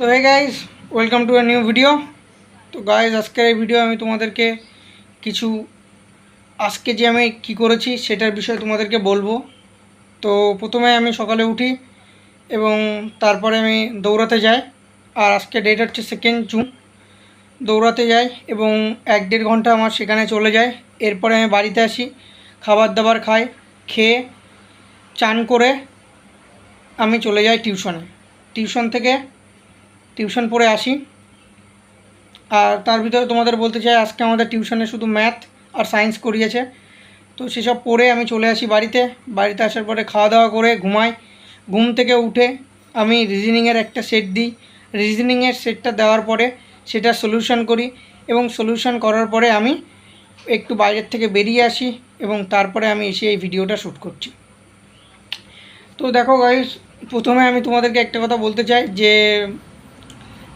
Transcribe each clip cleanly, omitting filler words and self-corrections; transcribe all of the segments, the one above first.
তো hey guys, welcome to a new video. তো guys, আজকের এই ভিডিও আমি তোমাদেরকে কিছু আজকে যে আমি কি করেছি সেটার বিষয়ে তোমাদেরকে বলবো। তো প্রথমে আমি সকালে উঠি এবং তারপরে আমি দৌড়াতে যাই। আর আজকে ডেট হচ্ছে 2 জুন। দৌড়াতে যাই এবং 1-1.5 ঘন্টা আমার সেখানে চলে যায়। এরপরে আমি বাড়িতে আসি, খাবার দাবার খাই, খেয়ে চান করে আমি চলে যাই টিউশনে। টিউশন পড়ে আসি। আর তার ভিতরে তোমাদের বলতে চাই, আজকে আমাদের টিউশনে শুধু ম্যাথ আর সায়েন্স করিয়েছে। তো সেসব পড়ে আমি চলে আসি বাড়িতে আসার পরে খাওয়া দাওয়া করে ঘুমাই। ঘুম থেকে উঠে আমি রিজনিংয়ের একটা সেট দিই। রিজনিংয়ের সেটটা দেওয়ার পরে সেটা সলিউশন করি এবং সলিউশন করার পরে আমি একটু বাইরের থেকে বেরিয়ে আসি এবং তারপরে আমি এসে এই ভিডিওটা শ্যুট করছি। তো দেখো গাইস, প্রথমে আমি তোমাদেরকে একটা কথা বলতে চাই যে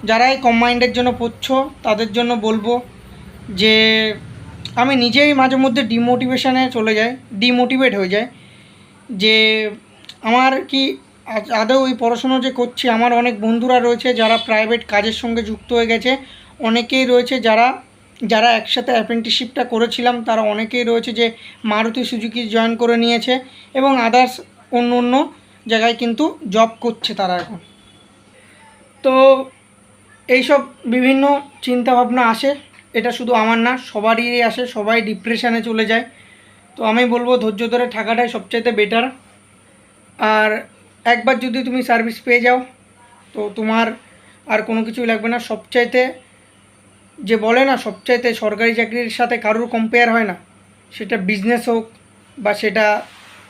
যারা এই কম্বাইন্ডের জন্য পড়ছো তাদের জন্য বলবো যে আমি নিজেই মাঝে মধ্যে ডিমোটিভেট হয়ে যায় যে আমার কি আদৌ ওই পড়াশুনো যে করছি। আমার অনেক বন্ধুরা রয়েছে যারা প্রাইভেট কাজের সঙ্গে যুক্ত হয়ে গেছে, অনেকেই রয়েছে যারা একসাথে অ্যাপ্রেন্টিসশিপটা করেছিলাম, তারা অনেকেই রয়েছে যে মারুতি সুজুকি জয়েন করে নিয়েছে এবং আদার্স অন্য অন্য জায়গায় কিন্তু জব করছে তারা এখন। তো এইসব বিভিন্ন চিন্তাভাবনা আসে, এটা শুধু আমার না, সবারই আসে, সবাই ডিপ্রেশনে চলে যায়। তো আমি বলবো ধৈর্য ধরে থাকাটাই সবচাইতে বেটার। আর একবার যদি তুমি সার্ভিস পেয়ে যাও তো তোমার আর কোনো কিছুই লাগবে না। সবচাইতে যে বলে না, সবচাইতে সরকারি চাকরির সাথে কারোর কম্পেয়ার হয় না, সেটা বিজনেস হোক বা সেটা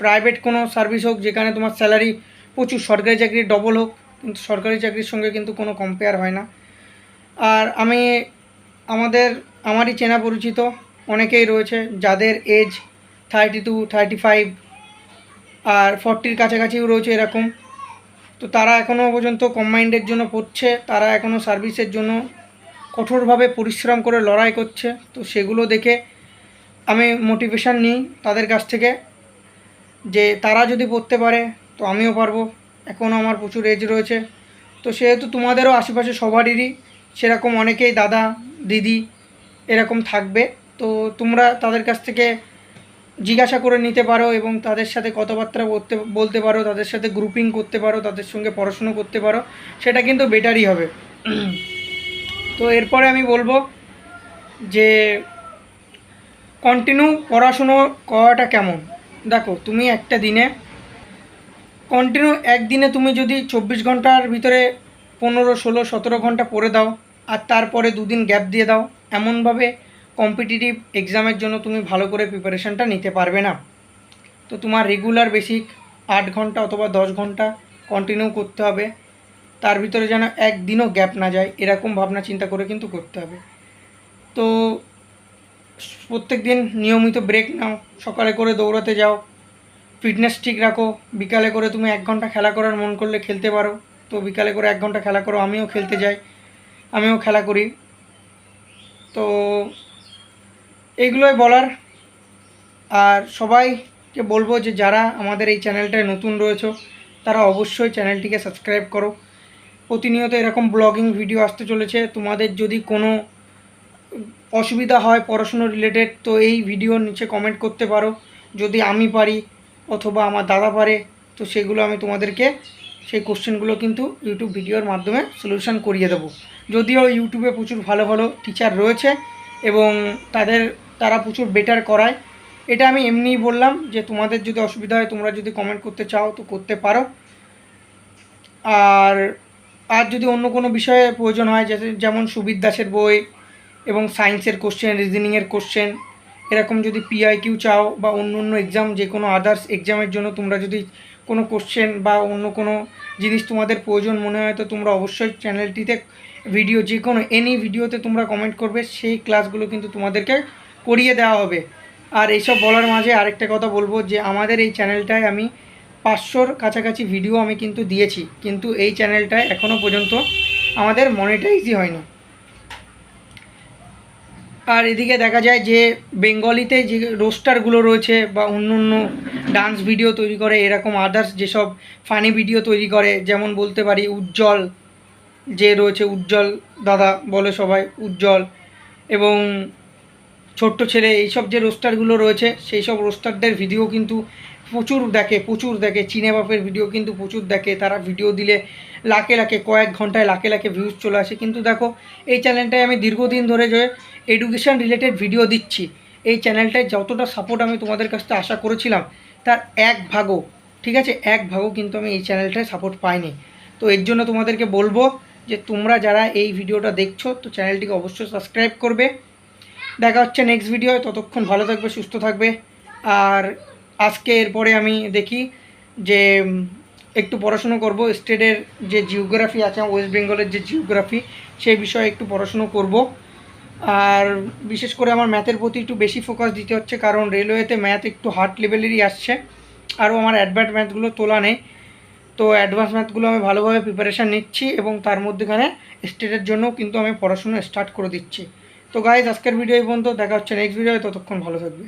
প্রাইভেট কোনো সার্ভিস হোক যেখানে তোমার স্যালারি প্রচুর, সরকারি চাকরির ডবল হোক, কিন্তু সরকারি চাকরির সঙ্গে কিন্তু কোনো কম্পেয়ার হয় না। আর আমারই চেনা পরিচিত অনেকেই রয়েছে যাদের এজ 32, 35 আর 40-র কাছাকাছিও রয়েছে এরকম। তো তারা এখনও পর্যন্ত কম্বাইন্ডের জন্য পড়ছে, তারা এখনও সার্ভিসের জন্য কঠোরভাবে পরিশ্রম করে লড়াই করছে। তো সেগুলো দেখে আমি মোটিভেশান নিই তাদের কাছ থেকে যে তারা যদি পড়তে পারে তো আমিও পারবো। এখনও আমার প্রচুর এজ রয়েছে। তো সেহেতু তোমাদেরও আশেপাশে সবারই সেরকম অনেকেই দাদা দিদি এরকম থাকবে। তো তোমরা তাদের কাছ থেকে জিজ্ঞাসা করে নিতে পারো এবং তাদের সাথে কথাবার্তা বলতে পারো, তাদের সাথে গ্রুপিং করতে পারো, তাদের সঙ্গে পড়াশুনো করতে পারো, সেটা কিন্তু বেটারই হবে। তো এরপরে আমি বলবো যে কন্টিনিউ পড়াশুনো করাটা কেমন। দেখো, তুমি একটা দিনে কন্টিনিউ একদিনে তুমি যদি 24 ঘন্টার ভিতরে 15, 16, 17 ঘন্টা পড়ে দাও আর তারপরে 2 দিন গ্যাপ দিয়ে দাও, এমনভাবে কম্পিটিটিভ এক্সামের জন্য তুমি ভালো করে প্রিপারেশানটা নিতে পারবে না। তো তোমার রেগুলার বেসিক 8 ঘন্টা অথবা 10 ঘন্টা কন্টিনিউ করতে হবে, তার ভিতরে যেন একদিনও গ্যাপ না যায়, এরকম ভাবনা চিন্তা করে কিন্তু করতে হবে। তো প্রত্যেক দিন নিয়মিত ব্রেক নাও, সকালে করে দৌড়াতে যাও, ফিটনেস ঠিক রাখো, বিকালে করে তুমি 1 ঘন্টা খেলা করার মন করলে খেলতে পারো, তো বিকালে করে 1 ঘন্টা খেলা করো। আমিও খেলতে যাই, আমিও খেলা করি। তো এইগুলোই বলার। আর সবাইকে বলবো যে যারা আমাদের এই চ্যানেলটায় নতুন রয়েছে তারা অবশ্যই চ্যানেলটিকে সাবস্ক্রাইব করো। প্রতিনিয়ত এরকম ব্লগিং ভিডিও আসতে চলেছে। তোমাদের যদি কোনো অসুবিধা হয় পড়াশুনো রিলেটেড তো এই ভিডিওর নিচে কমেন্ট করতে পারো। যদি আমি পারি অথবা আমার দাদা পারে তো সেগুলো আমি তোমাদেরকে সেই কোশ্চেনগুলো কিন্তু ইউটিউব ভিডিওর মাধ্যমে সলিউশন করিয়ে দেবো। যদিও ইউটিউবে প্রচুর ভালো ভালো টিচার রয়েছে এবং তারা প্রচুর বেটার করায়, এটা আমি এমনিই বললাম যে তোমাদের যদি অসুবিধা হয় তোমরা যদি কমেন্ট করতে চাও তো করতে পারো। আর যদি অন্য কোনো বিষয়ে প্রয়োজন হয়, যেমন সুবিদ দাসের বই এবং সায়েন্সের কোশ্চেন, রিজনিংয়ের কোশ্চেন, এরকম যদি PIQ চাও বা অন্য অন্য এক্সাম, যে কোনো আদার্স এক্সামের জন্য তোমরা যদি কোনো কোশ্চেন বা অন্য কোনো জিনিস তোমাদের প্রয়োজন মনে হয় তো তোমরা অবশ্যই চ্যানেলটিতে ভিডিও, যে কোনো এনি ভিডিওতে তোমরা কমেন্ট করবে, সেই ক্লাসগুলো কিন্তু তোমাদেরকে করিয়ে দেওয়া হবে। আর এইসব বলার মাঝে আরেকটা কথা বলবো যে আমাদের এই চ্যানেলটায় আমি 500-র কাছাকাছি ভিডিও আমি কিন্তু দিয়েছি, কিন্তু এই চ্যানেলটায় এখনও পর্যন্ত আমাদের মনিটাইজই হয়নি। আর এদিকে দেখা যায় যে বেঙ্গলিতে যে রোস্টারগুলো রয়েছে বা অন্য অন্য ডান্স ভিডিও তৈরি করে, এরকম আদার্স যেসব ফানি ভিডিও তৈরি করে, যেমন বলতে পারি উজ্জ্বল, যে রয়েছে উজ্জ্বল দাদা বলে সবাই, উজ্জ্বল এবং ছোট্ট ছেলে, এইসব যে রোস্টারগুলো রয়েছে সেই সব রোস্টারদের ভিডিও কিন্তু প্রচুর দেখে। চিনে বাপের ভিডিও কিন্তু প্রচুর দেখে, তারা ভিডিও দিলে লাখে কয়েক ঘন্টায় লাখে ভিউজ চলে আসে। কিন্তু দেখো এই চ্যানেলটায় আমি দীর্ঘদিন ধরে যে এডুকেশান রিলেটেড ভিডিও দিচ্ছি, এই চ্যানেলটায় যতটা সাপোর্ট আমি তোমাদের কাছ থেকে আশা করেছিলাম তার এক ভাগও, ঠিক আছে, এক ভাগও কিন্তু আমি এই চ্যানেলটায় সাপোর্ট পাইনি। তো এর জন্য তোমাদেরকে বলবো যে তোমরা যারা এই ভিডিওটা দেখছো তো চ্যানেলটিকে অবশ্যই সাবস্ক্রাইব করবে। দেখা হচ্ছে নেক্সট ভিডিও, ততক্ষণ ভালো থাকবে, সুস্থ থাকবে। আর আজকে এরপরে আমি দেখি যে একটু পড়াশুনো করব, স্টেটের যে জিওগ্রাফি আছে ওয়েস্ট বেঙ্গলের যে জিওগ্রাফি সেই বিষয়ে একটু পড়াশুনো করব। আর বিশেষ করে আমার ম্যাথের প্রতি একটু বেশি ফোকাস দিতে হচ্ছে, কারণ রেলওয়েতে ম্যাথ একটু হার্ড লেভেলেরই আসছে, আরও আমার অ্যাডভান্স ম্যাথগুলো তোলা নেই। তো অ্যাডভান্স ম্যাথগুলো আমি ভালোভাবে প্রিপারেশান নিচ্ছি এবং তার মধ্যেখানে স্টেটের জন্য কিন্তু আমি পড়াশুনো স্টার্ট করে দিচ্ছি। তো গাইজ আজকের ভিডিও এই পর্যন্ত, দেখা হচ্ছে নেক্সট ভিডিও, ততক্ষণ ভালো থাকবে।